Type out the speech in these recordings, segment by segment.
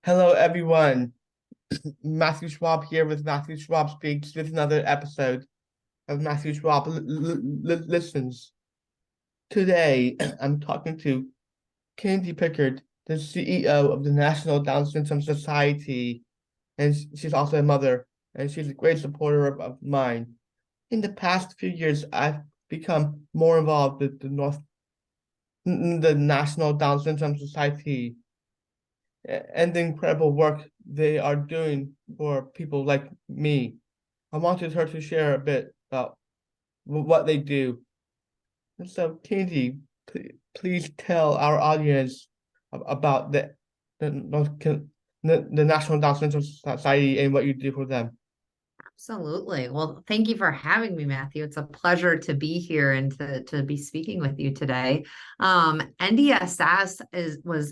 Hello, everyone. Matthew Schwab here with Matthew Schwab Speaks. This is another episode of Matthew Schwab Listens. Today, I'm talking to Kandi Pickard, the CEO of the National Down Syndrome Society, and she's also a mother, and she's a great supporter of mine. In the past few years, I've become more involved with the National Down Syndrome Society and the incredible work they are doing for people like me. I wanted her to share a bit about what they do. And so, Katie, please tell our audience about the, the National Down Syndrome Society and what you do for them. Absolutely. Well, thank you for having me, Matthew. It's a pleasure to be here and to be speaking with you today. NDSS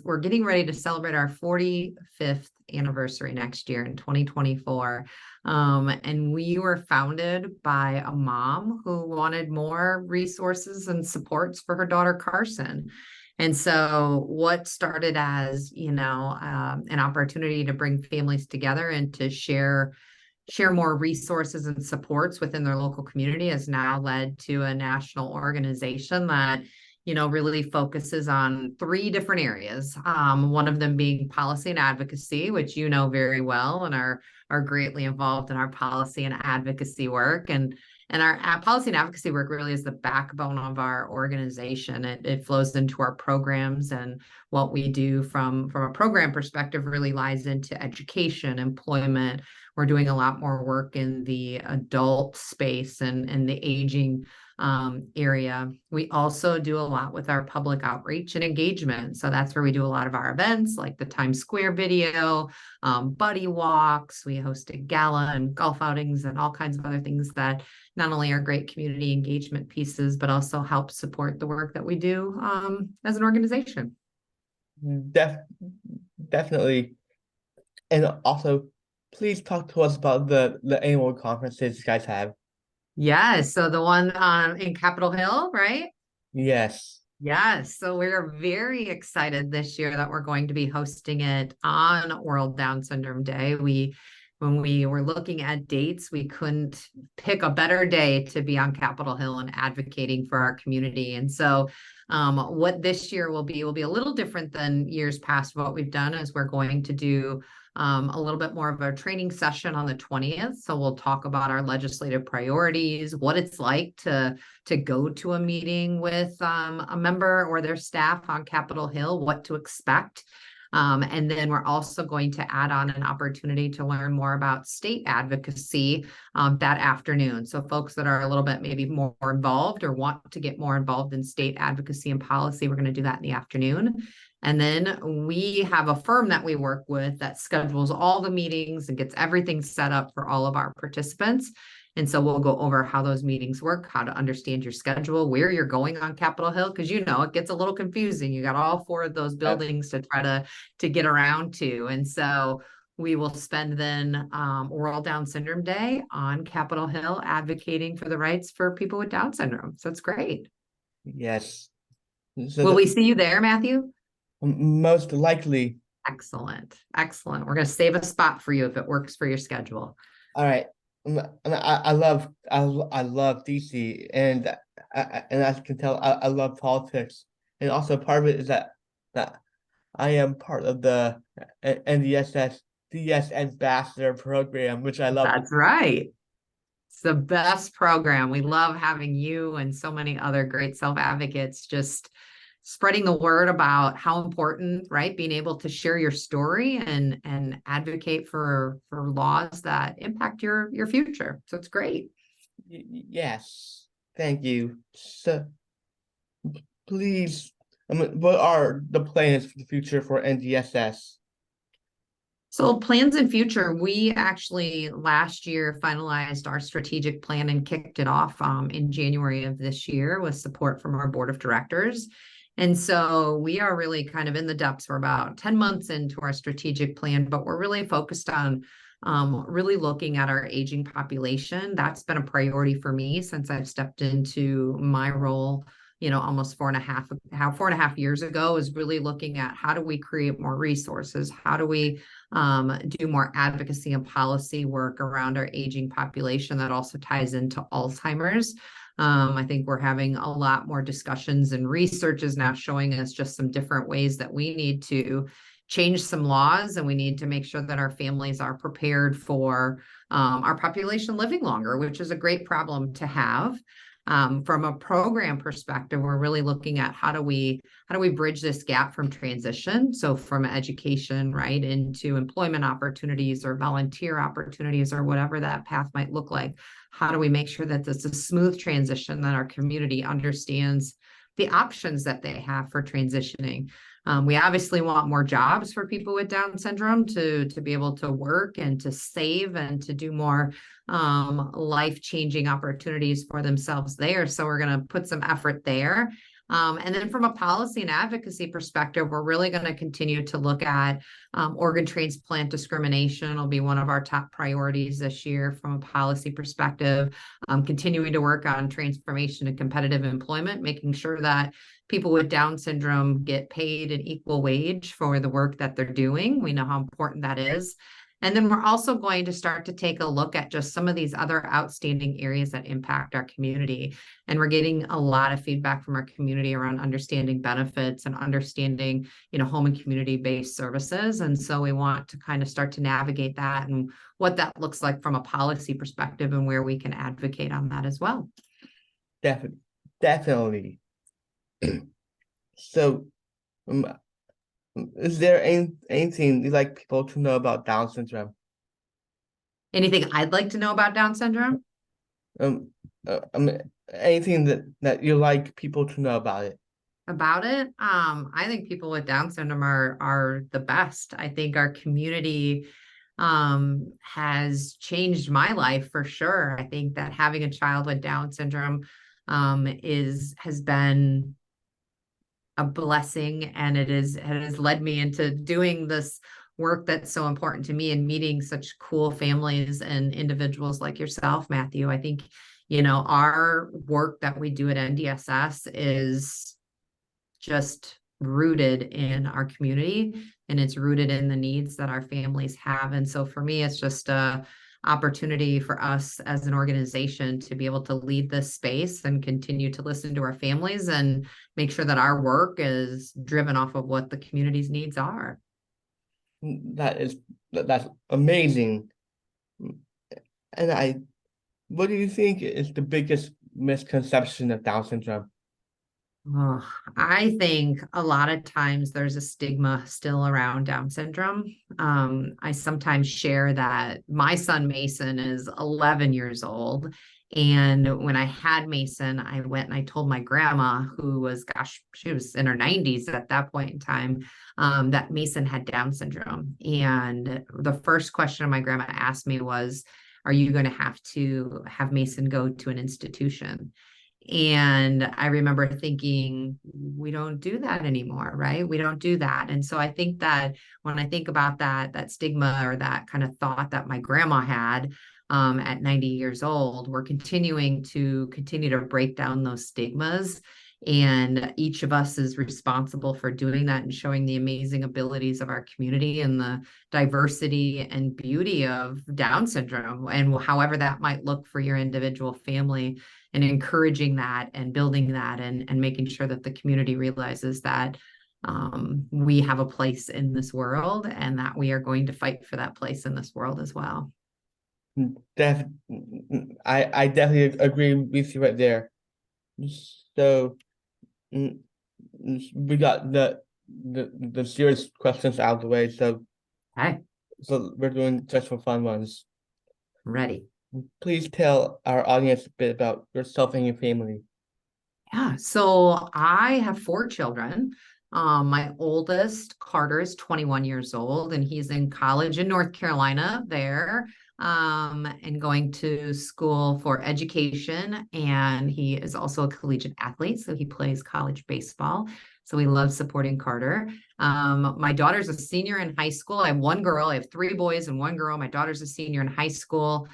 we're getting ready to celebrate our 45th anniversary next year in 2024. And we were founded by a mom who wanted more resources and supports for her daughter, Carson. And so what started as, an opportunity to bring families together and to share more resources and supports within their local community has now led to a national organization that really focuses on three different areas. One of them being policy and advocacy, which you know very well and are greatly involved in our policy and advocacy work. And our policy and advocacy work really is the backbone of our organization. It flows into our programs, and what we do from a program perspective really lies into education, employment. We're doing a lot more work in the adult space and the aging area. We also do a lot with our public outreach and engagement. So that's where we do a lot of our events, like the Times Square video, buddy walks. We host a gala and golf outings and all kinds of other things that not only are great community engagement pieces, but also help support the work that we do as an organization. Def Definitely. And also, please talk to us about the annual conferences you guys have. Yes. So the one in Capitol Hill, right? Yes. Yes. So we're very excited this year that we're going to be hosting it on World Down Syndrome Day. When we were looking at dates, we couldn't pick a better day to be on Capitol Hill and advocating for our community. And so what this year will be a little different than years past. What we've done is we're going to do a little bit more of a training session on the 20th. So we'll talk about our legislative priorities, what it's like to go to a meeting with a member or their staff on Capitol Hill, what to expect. And then we're also going to add on an opportunity to learn more about state advocacy that afternoon. So folks that are a little bit maybe more involved or want to get more involved in state advocacy and policy, we're going to do that in the afternoon. And then we have a firm that we work with that schedules all the meetings and gets everything set up for all of our participants. And so we'll go over how those meetings work, how to understand your schedule, where you're going on Capitol Hill, because it gets a little confusing. You got all four of those buildings to try to get around to. And so we will spend then World Down Syndrome Day on Capitol Hill advocating for the rights for people with Down syndrome. So it's great. Yes. So Will we see you there, Matthew? most likely. Excellent. Excellent. We're going to save a spot for you if it works for your schedule. All right. I love DC, and as you can tell, I love politics, and also part of it is that I am part of the NDSS DS Ambassador program, which I love. That's right. It's the best program. We love having you and so many other great self-advocates just spreading the word about how important, right? Being able to share your story and advocate for laws that impact your future. So it's great. Yes, thank you. So please, what are the plans for the future for NDSS? So plans in future, we actually last year finalized our strategic plan and kicked it off in January of this year with support from our board of directors. And so we are really kind of in the depths. We're about 10 months into our strategic plan, but we're really focused on really looking at our aging population. That's been a priority for me since I've stepped into my role almost 4.5 years ago, is really looking at how do we create more resources? How do we do more advocacy and policy work around our aging population that also ties into Alzheimer's? I think we're having a lot more discussions, and research is now showing us just some different ways that we need to change some laws, and we need to make sure that our families are prepared for our population living longer, which is a great problem to have. From a program perspective, we're really looking at how do we bridge this gap from transition, so from education right into employment opportunities or volunteer opportunities or whatever that path might look like. How do we make sure that this is a smooth transition, that our community understands the options that they have for transitioning? We obviously want more jobs for people with Down syndrome to be able to work and to save and to do more life-changing opportunities for themselves there. So we're going to put some effort there. And then from a policy and advocacy perspective, we're really going to continue to look at organ transplant discrimination will be one of our top priorities this year from a policy perspective. Continuing to work on transformation and competitive employment, making sure that people with Down syndrome get paid an equal wage for the work that they're doing. We know how important that is. And then we're also going to start to take a look at just some of these other outstanding areas that impact our community. And we're getting a lot of feedback from our community around understanding benefits and understanding, home and community-based services. And so we want to kind of start to navigate that and what that looks like from a policy perspective and where we can advocate on that as well. Definitely. So, is there anything you'd like people to know about Down syndrome? Anything I'd like to know about Down syndrome? Anything that you like people to know about it? About it? I think people with Down syndrome are the best. I think our community has changed my life for sure. I think that having a child with Down syndrome has been a blessing, and it has led me into doing this work that's so important to me and meeting such cool families and individuals like yourself, Matthew. I think, our work that we do at NDSS is just rooted in our community, and it's rooted in the needs that our families have. And so for me, it's just a opportunity for us as an organization to be able to lead this space and continue to listen to our families and make sure that our work is driven off of what the community's needs are. That's amazing. And what do you think is the biggest misconception of Down syndrome? Oh, I think a lot of times there's a stigma still around Down syndrome. I sometimes share that my son Mason is 11 years old. And when I had Mason, I went and I told my grandma, who was, she was in her 90s at that point in time, that Mason had Down syndrome. And the first question my grandma asked me was, are you going to have Mason go to an institution? And I remember thinking, we don't do that anymore, right? We don't do that. And so I think that when I think about that stigma or that kind of thought that my grandma had at 90 years old, we're continuing to break down those stigmas. And each of us is responsible for doing that and showing the amazing abilities of our community and the diversity and beauty of Down syndrome, and however that might look for your individual family, and encouraging that and building that and making sure that the community realizes that we have a place in this world and that we are going to fight for that place in this world as well. I definitely agree with you right there. So we got the serious questions out of the way. So we're doing just for fun ones. Ready. Please tell our audience a bit about yourself and your family. Yeah, so I have 4 children. My oldest, Carter, is 21 years old, and he's in college in North Carolina there, and going to school for education. And he is also a collegiate athlete, so he plays college baseball. So we love supporting Carter. My daughter's a senior in high school. I have 1 girl. I have 3 boys and 1 girl. My daughter's a senior in high school.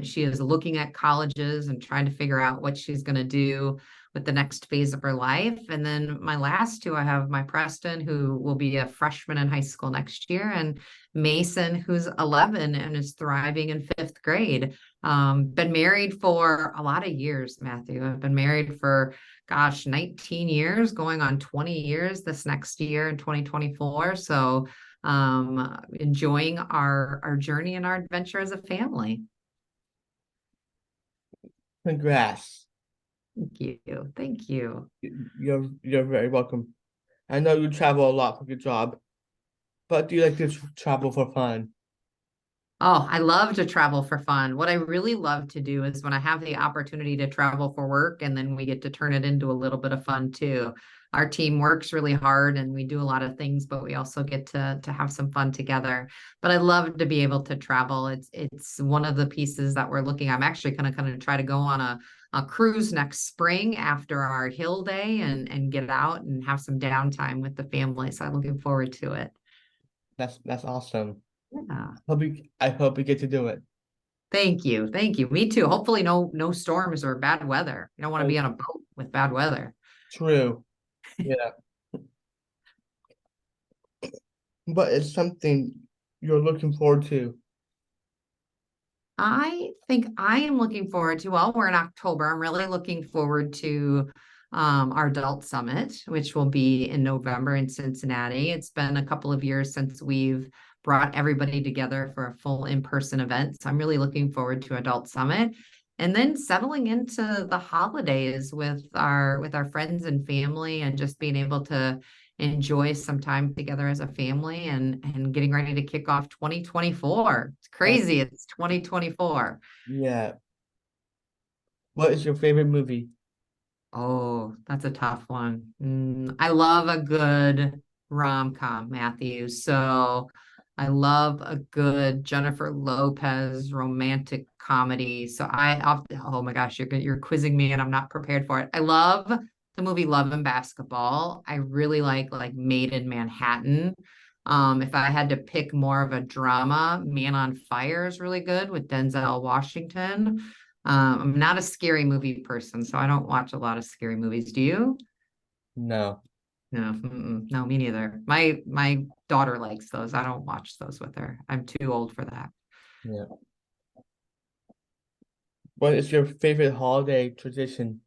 She is looking at colleges and trying to figure out what she's going to do with the next phase of her life. And then my last two, I have my Preston, who will be a freshman in high school next year, and Mason, who's 11 and is thriving in fifth grade. Been married for a lot of years, Matthew. I've been married for, gosh, 19 years, going on 20 years this next year in 2024. So enjoying our journey and our adventure as a family. Congrats. Thank you. Thank you. You're very welcome. I know you travel a lot for your job, but do you like to travel for fun? Oh, I love to travel for fun. What I really love to do is when I have the opportunity to travel for work, and then we get to turn it into a little bit of fun too. Our team works really hard and we do a lot of things, but we also get to have some fun together. But I love to be able to travel. It's one of the pieces that we're looking. I'm actually gonna kind of try to go on a cruise next spring after our hill day and get out and have some downtime with the family. So I'm looking forward to it. That's awesome. Yeah. I hope we get to do it. Thank you. Thank you. Me too. Hopefully no storms or bad weather. You don't want to be on a boat with bad weather. True. Yeah. But it's something you're looking forward to. I think I am looking forward to, well, we're in October. I'm really looking forward to our adult summit, which will be in November in Cincinnati. It's been a couple of years since we've brought everybody together for a full in-person event. So I'm really looking forward to adult summit. And then settling into the holidays with our friends and family, and just being able to enjoy some time together as a family, and getting ready to kick off 2024. It's Uh, crazy. It's 2024. yeah. What is your favorite movie? Oh, that's a tough one. I love a good rom-com, Matthew. So I love a good Jennifer Lopez romantic comedy. So oh my gosh, you're quizzing me and I'm not prepared for it. I love the movie Love and Basketball. I really like Made in Manhattan. If I had to pick more of a drama, Man on Fire is really good with Denzel Washington. I'm not a scary movie person, so I don't watch a lot of scary movies. Do you? No. No, no, me neither. My daughter likes those. I don't watch those with her. I'm too old for that. Yeah. What is your favorite holiday tradition?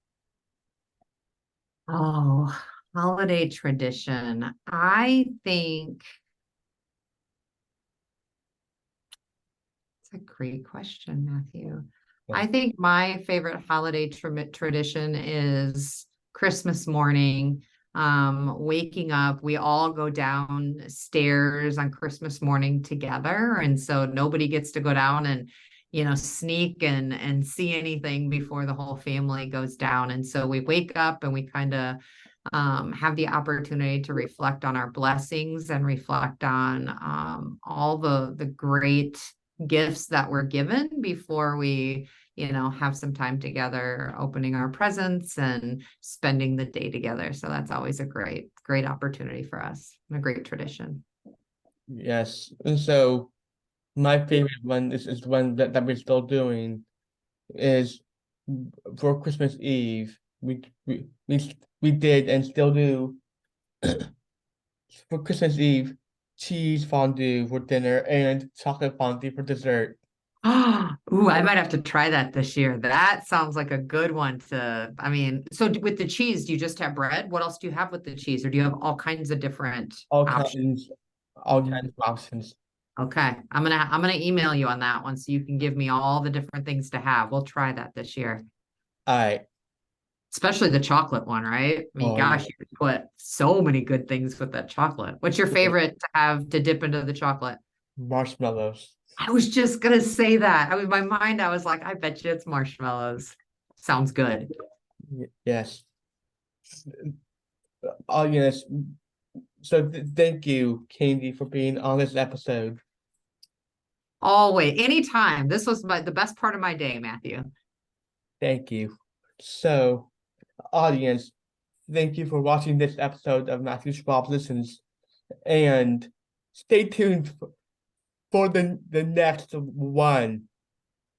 Oh, holiday tradition. I think it's a great question, Matthew. Yeah. I think my favorite holiday tradition is Christmas morning. Waking up, we all go downstairs on Christmas morning together, and so nobody gets to go down and sneak and see anything before the whole family goes down. And so we wake up and we kind of have the opportunity to reflect on our blessings and reflect on all the great gifts that were given before we have some time together, opening our presents and spending the day together. So that's always a great opportunity for us, and a great tradition. Yes. And so my favorite one is the one that we're still doing is for Christmas Eve. We did and still do for Christmas Eve cheese fondue for dinner and chocolate fondue for dessert. Ooh, I might have to try that this year. That sounds like a good one I mean, so with the cheese, do you just have bread? What else do you have with the cheese, or do you have all kinds of different All options? kinds, all kinds of options. Okay. I'm gonna email you on that one so you can give me all the different things to have. We'll try that this year. All right. Especially the chocolate one, right? I mean, Oh yeah. gosh, you could put so many good things with that chocolate. What's your favorite to have to dip into the chocolate? Marshmallows. I was just gonna say that. I was my mind, I was like, I bet you it's marshmallows. Sounds good. Yes. Oh yes. So thank you, Kandi, for being on this episode. Always, anytime. This was the best part of my day, Matthew. Thank you. So, audience, thank you for watching this episode of Matthew Schwab Listens, and stay tuned for the next one.